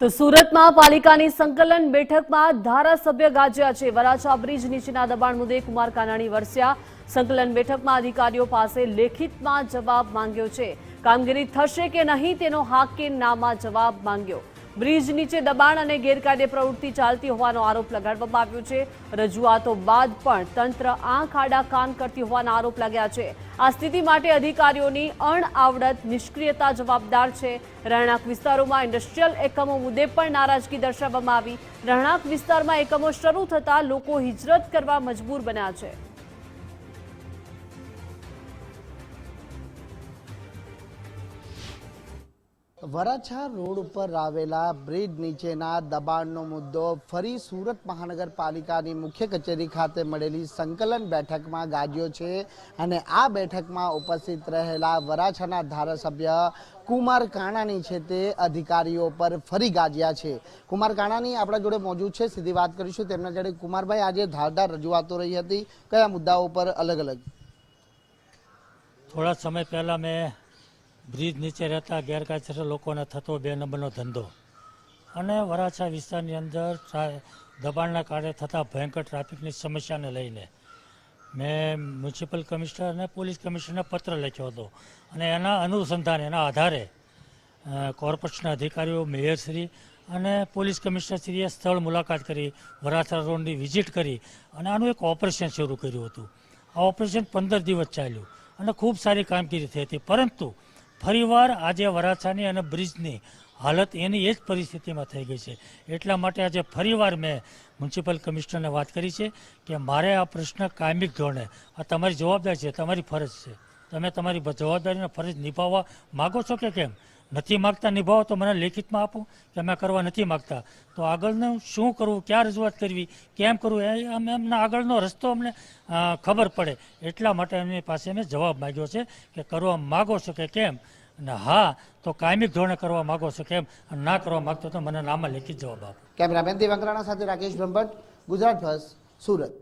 તો સુરતમાં પાલિકાની સંકલન બેઠકમાં ધારાસભ્ય ગાજ્યા છે। વરાછા બ્રિજ નીચેના દબાણ મુદ્દે કુમાર કાનાણી વરસ્યા। સંકલન બેઠકમાં અધિકારીઓ પાસે લેખિતમાં જવાબ માંગ્યો છે। કામગીરી થશે કે નહીં તેનો હા કે નામાં જવાબ માંગ્યો। બ્રિજ નીચે દબાણ અને ગેરકાયદે પ્રવૃત્તિ ચાલતી હોવાનો આરોપ લગાડવામાં આવ્યો છે। રજૂઆતો બાદ પણ તંત્ર આંખ આડા કાન કરતી હોવાના આરોપ લાગ્યા છે। આ સ્થિતિ માટે અધિકારીઓની અણઆવડત નિષ્ક્રિયતા જવાબદાર છે। રહેણાંક વિસ્તારોમાં ઇન્ડસ્ટ્રીયલ એકમો મુદ્દે પણ નારાજગી દર્શાવવામાં આવી। રહેણાંક વિસ્તારમાં એકમો શરૂ થતા લોકો હિજરત કરવા મજબૂર બન્યા છે। વરાછા રોડ ઉપર આવેલા બ્રિજ નીચેના દબાણનો મુદ્દો ફરી સુરત મહાનગરપાલિકાની મુખ્ય કચેરી ખાતે મળેલી સંકલન બેઠકમાં ગાજ્યો છે અને આ બેઠકમાં ઉપસ્થિત રહેલા વરાછાના ધારાસભ્ય કુમાર કાનાણી છે તે અધિકારીઓ પર ફરી ગાજ્યા છે। કુમાર કાનાણી આપણા જોડે મોજૂદ છે, સીધી વાત કરીશું તેમના જોડે। કુમારભાઈ, આજે ધારદાર રજૂઆતો રહી હતી, કયા મુદ્દાઓ પર અલગ અલગ? થોડા સમય પહેલાં મેં બ્રિજ નીચે રહેતા ગેરકાયદેસર લોકોને થતો 2 નંબરનો ધંધો અને વરાછા વિસ્તારની અંદર દબાણના કારણે થતા ભયંકર ટ્રાફિકની સમસ્યાને લઈને મેં મ્યુનિસિપલ કમિશનર અને પોલીસ કમિશનરને પત્ર લખ્યો હતો અને એના અનુસંધાને એના આધારે કોર્પોરેશનના અધિકારીઓ, મેયરશ્રી અને પોલીસ કમિશનરશ્રીએ સ્થળ મુલાકાત કરી, વરાછા રોડની વિઝિટ કરી અને આનું એક ઓપરેશન શરૂ કર્યું હતું। આ ઓપરેશન 15 દિવસ ચાલ્યું અને ખૂબ સારી કામગીરી થઈ હતી, પરંતુ ફરીવાર આજે વરાછાની અને બ્રિજની હાલત એની એ જ પરિસ્થિતિમાં થઈ ગઈ છે। એટલા માટે આજે ફરીવાર મેં મ્યુનિસિપલ કમિશનરને વાત કરી છે કે મારે આ પ્રશ્ન કાયમિક ધોરણે, આ તમારી જવાબદારી છે, તમારી ફરજ છે, તમે તમારી જવાબદારીને ફરજ નિભાવવા માગો છો કે કેમ? નથી માગતા નિભાવો તો મને લેખિતમાં આપો કે અમે કરવા નથી માગતા, તો આગળનું શું કરવું, ક્યાં રજૂઆત કરવી, કેમ કરવું, એમના આગળનો રસ્તો અમને ખબર પડે। એટલા માટે એમની પાસે મેં જવાબ માગ્યો છે કે કરવા માગો છો કે કેમ, અને હા તો કાયમિક ધોરણે કરવા માગો છો કેમ, અને ના કરવા માગતો તો મને નામાં લેખિત જવાબ આપો। કેમેરામેન દેવાંગરાણા સાથે રાકેશ બ્રહ્મભટ્ટ, ગુજરાત ફર્સ્ટ, સુરત।